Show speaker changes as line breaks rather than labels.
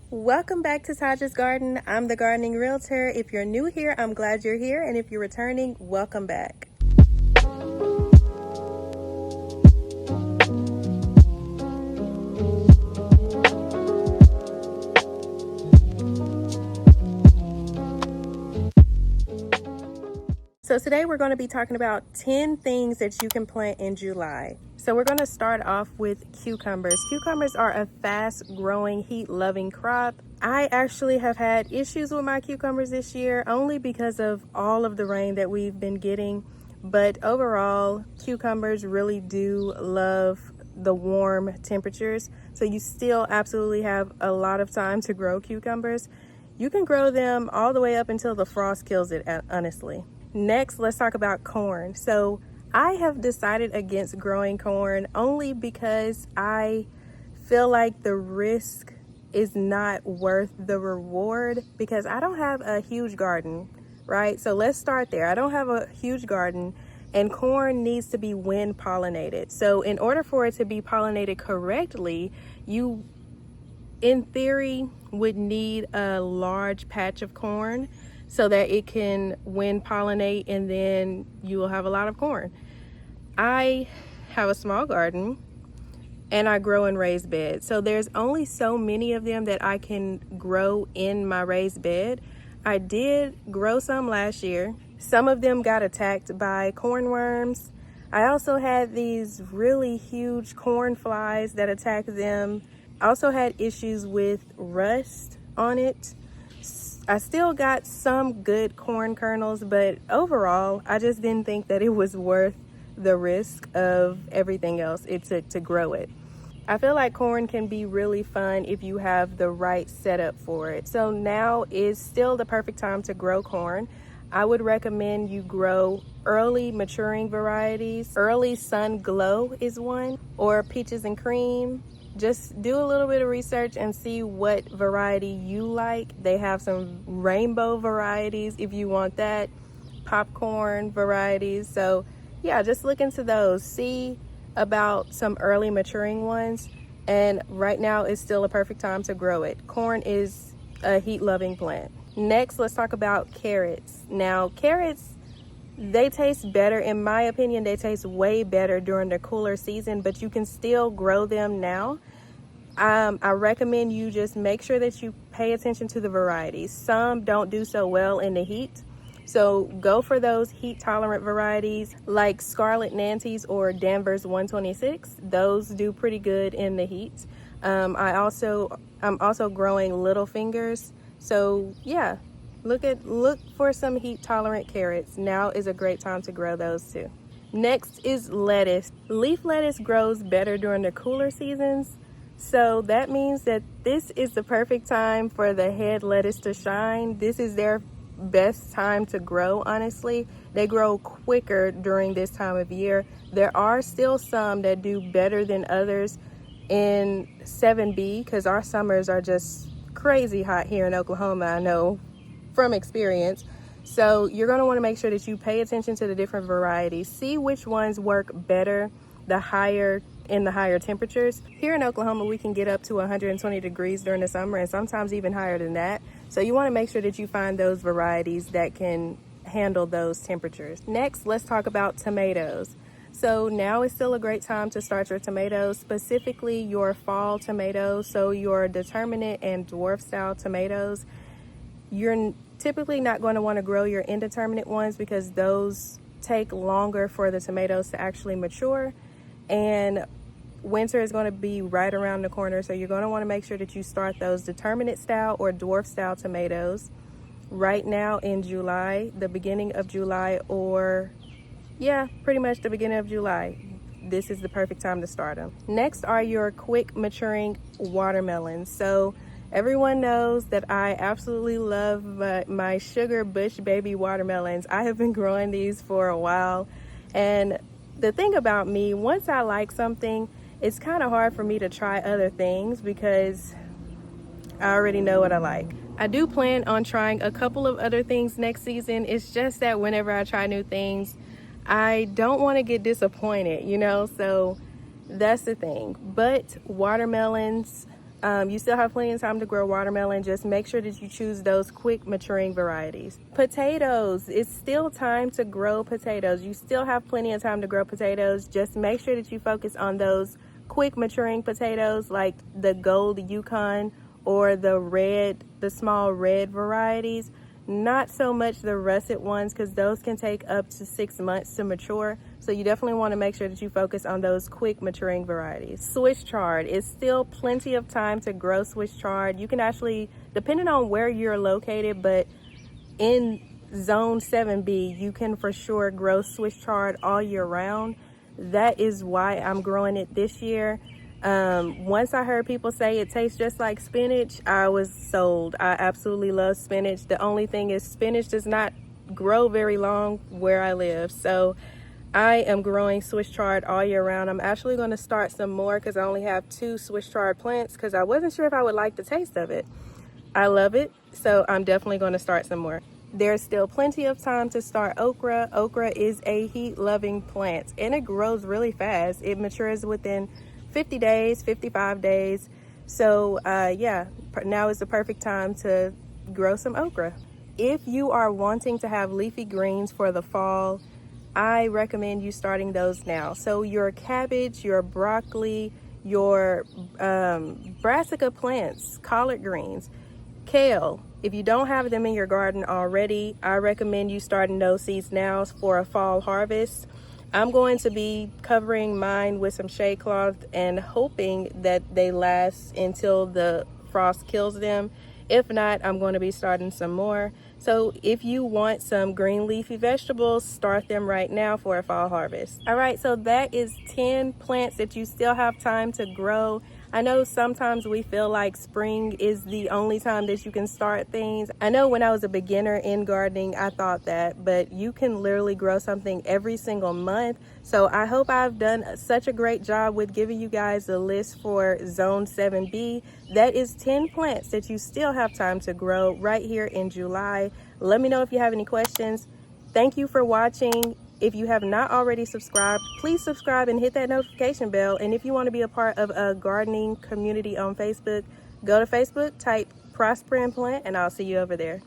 Welcome back to Taj's Garden. I'm the gardening realtor. If you're new here, I'm glad you're here. And if you're returning, welcome back. So today we're going to be talking about 10 things that you can plant in July. So we're going to start off with cucumbers. Cucumbers are a fast-growing, heat-loving crop. I actually have had issues with my cucumbers this year only because of all of the rain that we've been getting. But overall, cucumbers really do love the warm temperatures. So you still absolutely have a lot of time to grow cucumbers. You can grow them all the way up until the frost kills it, honestly. Next, let's talk about corn. So I have decided against growing corn only because I feel like the risk is not worth the reward because I don't have a huge garden, right? So let's start there. I don't have a huge garden and corn needs to be wind pollinated. So in order for it to be pollinated correctly, you, in theory, would need a large patch of corn so that it can wind pollinate and then you will have a lot of corn. I have a small garden and I grow in raised beds. So there's only so many of them that I can grow in my raised bed. I did grow some last year. Some of them got attacked by cornworms. I also had these really huge corn flies that attacked them. I also had issues with rust on it. I still got some good corn kernels, but overall, I just didn't think that it was worth the risk of everything else it took to grow it. I feel like corn can be really fun if you have the right setup for it. So now is still the perfect time to grow corn. I would recommend you grow early maturing varieties. Early Sun Glow is one, or Peaches and Cream. Just do a little bit of research and see what variety you like. They have some rainbow varieties if you want that, popcorn varieties. So yeah, just look into those. See about some early maturing ones. And right now is still a perfect time to grow it. Corn is a heat-loving plant. Next, let's talk about carrots. Now, carrots, they taste better. In my opinion, they taste way better during the cooler season, but you can still grow them now. I recommend you just make sure that you pay attention to the varieties. Some don't do so well in the heat. So go for those heat-tolerant varieties like Scarlet Nancy's or Danvers 126. Those do pretty good in the heat. I'm also growing Little Fingers. So yeah, look for some heat-tolerant carrots. Now is a great time to grow those too. Next is lettuce. Leaf lettuce grows better during the cooler seasons. So that means that this is the perfect time for the head lettuce to shine. This is their best time to grow, honestly. They grow quicker during this time of year. There are still some that do better than others in 7B because our summers are just crazy hot here in Oklahoma, I know from experience. So you're going to want to make sure that you pay attention to the different varieties. See which ones work better in the higher temperatures. Here in Oklahoma, we can get up to 120 degrees during the summer and sometimes even higher than that. So you want to make sure that you find those varieties that can handle those temperatures. Next, let's talk about tomatoes. So now is still a great time to start your tomatoes, specifically your fall tomatoes. So your Determinate and Dwarf style tomatoes. You're typically not going to want to grow your indeterminate ones because those take longer for the tomatoes to actually mature. And winter is going to be right around the corner, so you're going to want to make sure that you start those Determinate style or Dwarf style tomatoes right now in July, the beginning of July, or yeah, pretty much the beginning of July. This is the perfect time to start them. Next are your quick maturing watermelons. So everyone knows that I absolutely love my Sugar Bush Baby watermelons. I have been growing these for a while, and the thing about me, once I like something, it's kind of hard for me to try other things because I already know what I like. I do plan on trying a couple of other things next season. It's just that whenever I try new things, I don't want to get disappointed, you know? So that's the thing. But watermelons, You still have plenty of time to grow watermelon. Just make sure that you choose those quick maturing varieties. Potatoes, it's still time to grow potatoes. You still have plenty of time to grow potatoes. Just make sure that you focus on those quick maturing potatoes like the Gold Yukon or the small red varieties. Not so much the russet ones, because those can take up to 6 months to mature. So you definitely want to make sure that you focus on those quick maturing varieties. Swiss chard, it's still plenty of time to grow Swiss chard. You can actually, depending on where you're located, but in zone 7B, you can for sure grow Swiss chard all year round. That is why I'm growing it this year. Once I heard people say it tastes just like spinach, I was sold. I absolutely love spinach. The only thing is spinach does not grow very long where I live. So I am growing Swiss chard all year round. I'm actually going to start some more because I only have 2 Swiss chard plants because I wasn't sure if I would like the taste of it. I love it, so I'm definitely going to start some more. There's still plenty of time to start okra. Okra is a heat-loving plant, and it grows really fast. It matures within 50 days, 55 days. So yeah, now is the perfect time to grow some okra. If you are wanting to have leafy greens for the fall, I recommend you starting those now. So your cabbage, your broccoli, your brassica plants, collard greens, kale, if you don't have them in your garden already, I recommend you starting those seeds now for a fall harvest. I'm going to be covering mine with some shade cloth and hoping that they last until the frost kills them. If not, I'm going to be starting some more. So if you want some green leafy vegetables, start them right now for a fall harvest. All right, so that is 10 plants that you still have time to grow. I know sometimes we feel like spring is the only time that you can start things. I know when I was a beginner in gardening, I thought that, but you can literally grow something every single month. So I hope I've done such a great job with giving you guys the list for Zone 7B. That is 10 plants that you still have time to grow right here in July. Let me know if you have any questions. Thank you for watching. If you have not already subscribed, please subscribe and hit that notification bell. And if you want to be a part of a gardening community on Facebook, go to Facebook, type Prosper and Plant, and I'll see you over there.